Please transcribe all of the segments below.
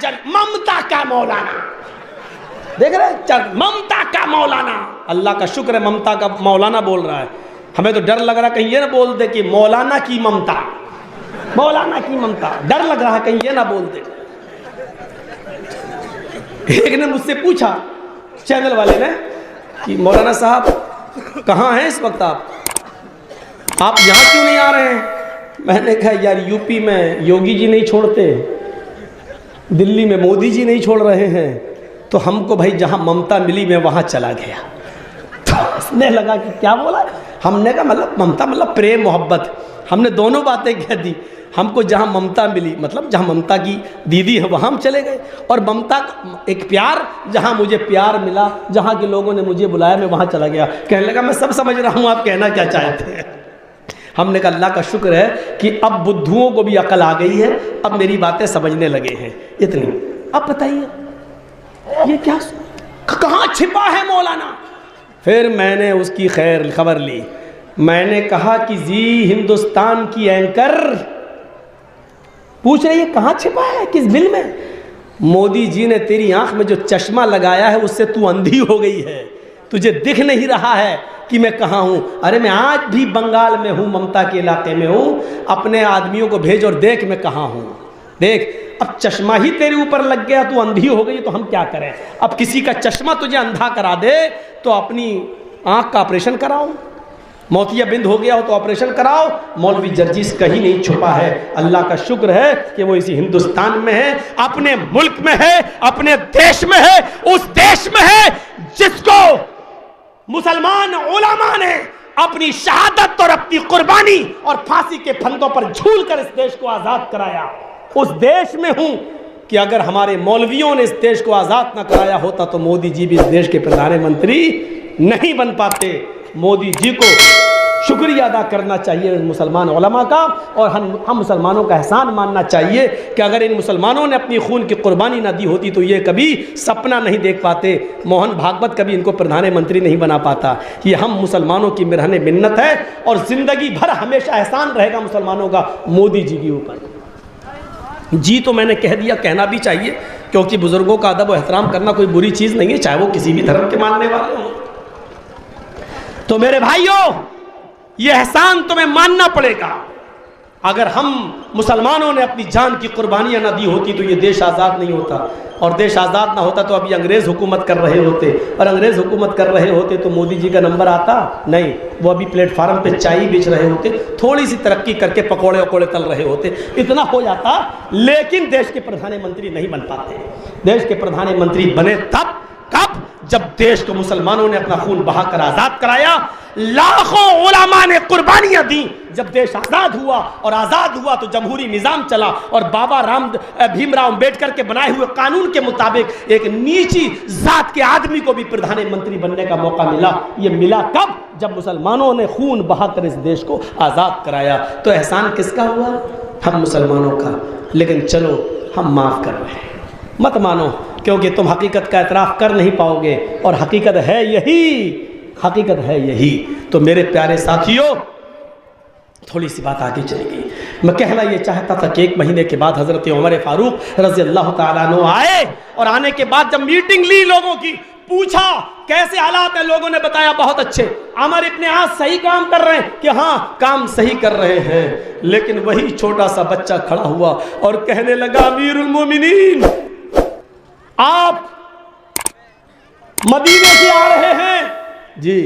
जन ममता का मौलाना। देख रहे ममता का मौलाना। अल्लाह का शुक्र है ममता का मौलाना बोल रहा है। हमें तो डर लग रहा है कहीं ये ना बोल दे कि मौलाना की ममता, मौलाना की ममता। डर लग रहा है कहीं ये ना बोल दे। एक ने मुझसे पूछा चैनल वाले ने कि मौलाना साहब कहाँ हैं इस वक्त आप यहाँ क्यों नहीं आ रहे हैं? मैंने कहा यार यूपी में योगी जी नहीं छोड़ते, दिल्ली में मोदी जी नहीं छोड़ रहे हैं, तो हमको भाई जहाँ ममता मिली मैं वहाँ चला गया। तो उसने लगा कि क्या बोला। हमने कहा मतलब ममता मतलब प्रेम मोहब्बत। हमने दोनों बातें कह दी। हमको जहाँ ममता मिली मतलब जहाँ ममता की दीदी है वहाँ हम चले गए, और ममता एक प्यार जहाँ मुझे प्यार मिला, जहाँ के लोगों ने मुझे बुलाया मैं वहाँ चला गया। कहने लगा मैं सब समझ रहा हूँ आप कहना क्या चाहते हैं। हमने कहा अल्लाह का शुक्र है कि अब बुद्धुओं को भी अकल आ गई है, अब मेरी बातें समझने लगे हैं। इतनी। अब बताइए ये क्या कहाँ छिपा है मौलाना। फिर मैंने उसकी खैर खबर ली। मैंने कहा कि जी हिंदुस्तान की एंकर पूछ रही है कहाँ छिपा है, किस बिल में? मोदी जी ने तेरी आंख में जो चश्मा लगाया है उससे तू अंधी हो गई है, तुझे दिख नहीं रहा है कि मैं कहाँ हूँ। अरे मैं आज भी बंगाल में हूँ, ममता के इलाके में हूँ। अपने आदमियों को भेज और देख मैं कहाँ हूँ। देख अब चश्मा ही तेरे ऊपर लग गया, तू अंधी हो गई, तो हम क्या करें। अब किसी का चश्मा तुझे अंधा करा दे तो अपनी आँख का ऑपरेशन कराओ। मोतियाबिंद हो गया हो तो ऑपरेशन कराओ। मौलवी जर्जीस कहीं नहीं छुपा है। अल्लाह का शुक्र है कि वो इसी हिंदुस्तान में है, अपने मुल्क में है, अपने देश में है, उस देश में है जिसको मुसलमान उलमा ने अपनी शहादत और अपनी कुर्बानी और फांसी के फंदों पर झूल कर इस देश को आजाद कराया। उस देश में हूं कि अगर हमारे मौलवियों ने इस देश को आजाद ना कराया होता तो मोदी जी भी इस देश के प्रधानमंत्री नहीं बन पाते। मोदी जी को शुक्रिया अदा करना चाहिए मुसलमान उलमा का, और हम मुसलमानों का एहसान मानना चाहिए कि अगर इन मुसलमानों ने अपनी खून की कुर्बानी ना दी होती तो ये कभी सपना नहीं देख पाते। मोहन भागवत कभी इनको प्रधानमंत्री नहीं बना पाता। ये हम मुसलमानों की मिरहने मिन्नत है, और ज़िंदगी भर हमेशा एहसान रहेगा मुसलमानों का मोदी जी के ऊपर। जी तो मैंने कह दिया, कहना भी चाहिए, क्योंकि बुज़ुर्गों का अदब और एहतराम करना कोई बुरी चीज़ नहीं है, चाहे वो किसी भी धर्म के मानने वाले हों। तो मेरे भाइयों ये एहसान तुम्हें मानना पड़ेगा। अगर हम मुसलमानों ने अपनी जान की कुर्बानियां ना दी होती तो ये देश आज़ाद नहीं होता, और देश आज़ाद ना होता तो अभी अंग्रेज़ हुकूमत कर रहे होते, और अंग्रेज़ हुकूमत कर रहे होते तो मोदी जी का नंबर आता नहीं। वो अभी प्लेटफार्म पे चाय बेच रहे होते, थोड़ी सी तरक्की करके पकौड़े वकौड़े तल रहे होते, इतना हो जाता। लेकिन देश के प्रधानमंत्री नहीं बन पाते। देश के प्रधानमंत्री बने तब कब जब देश को मुसलमानों ने अपना खून बहाकर आज़ाद कराया, लाखों उलमा ने कुर्बानियां दी। जब देश आज़ाद हुआ, और आज़ाद हुआ तो जमहूरी निज़ाम चला, और बाबा भीमराव अम्बेडकर के बनाए हुए कानून के मुताबिक एक नीची जात के आदमी को भी प्रधानमंत्री बनने का मौका मिला। ये मिला कब? जब मुसलमानों ने खून बहाकर इस देश को आज़ाद कराया। तो एहसान किसका हुआ? हम मुसलमानों का। लेकिन चलो हम माफ़ कर रहे हैं, मत मानो, क्योंकि तुम हकीकत का एतराफ़ कर नहीं पाओगे, और हकीकत है यही, हकीकत है यही। तो मेरे प्यारे साथियों थोड़ी सी बात आगे चलेगी। मैं कहना ये चाहता था कि 1 महीने के बाद हज़रत उमर फारूक रज़ी अल्लाह ताला अन्हु आए, और आने के बाद जब मीटिंग ली लोगों की, पूछा कैसे हालात है, लोगों ने बताया बहुत अच्छे, अमर इब्ने आस सही काम कर रहे हैं, कि हाँ काम सही कर रहे हैं। लेकिन वही छोटा सा बच्चा खड़ा हुआ और कहने लगा, अमीरुल मोमिनीन आप मदीने से आ रहे हैं जी,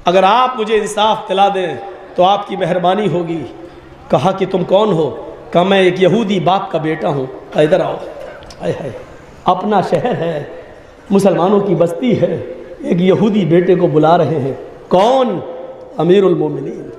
अगर आप मुझे इंसाफ दिला दें तो आपकी मेहरबानी होगी। कहा कि तुम कौन हो? कहा मैं एक यहूदी बाप का बेटा हूँ। इधर आओ। है अपना शहर है, मुसलमानों की बस्ती है, एक यहूदी बेटे को बुला रहे हैं। कौन? अमीरुल मोमिनीन।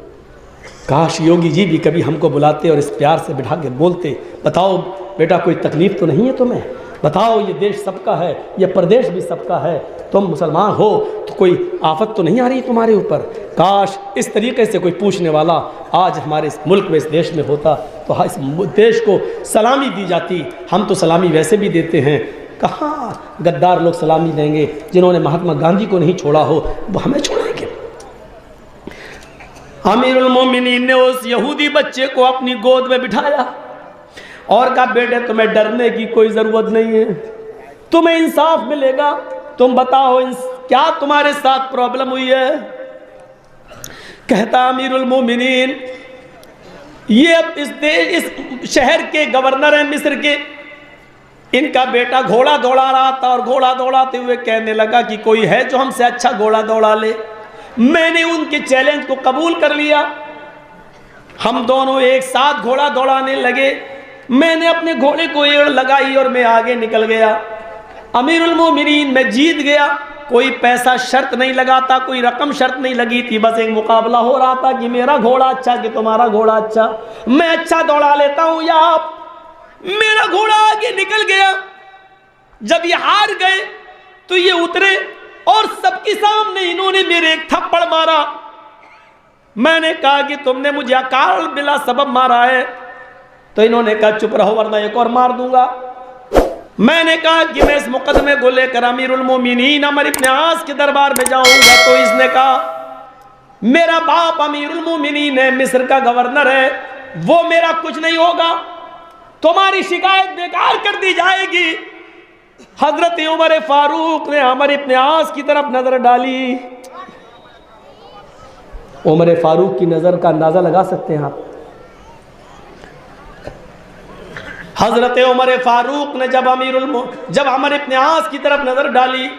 काश योगी जी भी कभी हमको बुलाते और इस प्यार से बिठा के बोलते, बताओ बेटा कोई तकलीफ़ तो नहीं है तुम्हें? बताओ ये देश सबका है, ये प्रदेश भी सबका है, तुम मुसलमान हो तो कोई आफत तो नहीं आ रही तुम्हारे ऊपर? काश इस तरीके से कोई पूछने वाला आज हमारे इस मुल्क में, इस देश में होता तो इस देश को सलामी दी जाती। हम तो सलामी वैसे भी देते हैं, कहाँ गद्दार लोग सलामी देंगे? जिन्होंने महात्मा गांधी को नहीं छोड़ा हो वो हमें छोड़ेंगे। अमीरुल मोमिनीन ने उस यहूदी बच्चे को अपनी गोद में बिठाया और कहा बेटे तुम्हें डरने की कोई ज़रूरत नहीं है, तुम्हें इंसाफ मिलेगा, तुम बताओ क्या तुम्हारे साथ प्रॉब्लम हुई है। कहता अमीरुल मोमिनीन, ये अब इस शहर के गवर्नर हैं मिस्र के, इनका बेटा घोड़ा दौड़ा रहा था और घोड़ा दौड़ाते हुए कहने लगा कि कोई है जो हमसे अच्छा घोड़ा दौड़ा ले। मैंने उनके चैलेंज को कबूल कर लिया, हम दोनों एक साथ घोड़ा दौड़ाने लगे। मैंने अपने घोड़े को एड़ लगाई और मैं आगे निकल गया। अमीरुल मोमिनीन मैं जीत गया, कोई पैसा शर्त नहीं लगाता, कोई रकम शर्त नहीं लगी थी, बस एक मुकाबला हो रहा था कि मेरा घोड़ा अच्छा कि तुम्हारा घोड़ा अच्छा, मैं अच्छा दौड़ा लेता हूं या आप। मेरा घोड़ा आगे निकल गया। जब ये हार गए तो ये उतरे और सबके सामने इन्होंने मेरे एक थप्पड़ मारा। मैंने कहा कि तुमने मुझे अकाल बिला सबब मारा है, तो इन्होंने कहा चुप रहो वरना एक और मार दूंगा। मैंने कहा कि मैं इस मुकदमे को लेकर अमीरुल मोमिनीन अमर इब्न आस के दरबार में जाऊंगा। तो इसने कहा मेरा बाप अमीरुल मोमिनीन है, मिस्र का गवर्नर है, वो मेरा कुछ नहीं होगा, तुम्हारी शिकायत बेकार कर दी जाएगी। हजरत उमर फारूक ने अमर इब्न आस की तरफ नजर डाली। उमर फारूक की नजर का अंदाजा लगा सकते हैं आप। हजरत उमर फारूक ने जब अमर इब्न आस की तरफ नजर डाली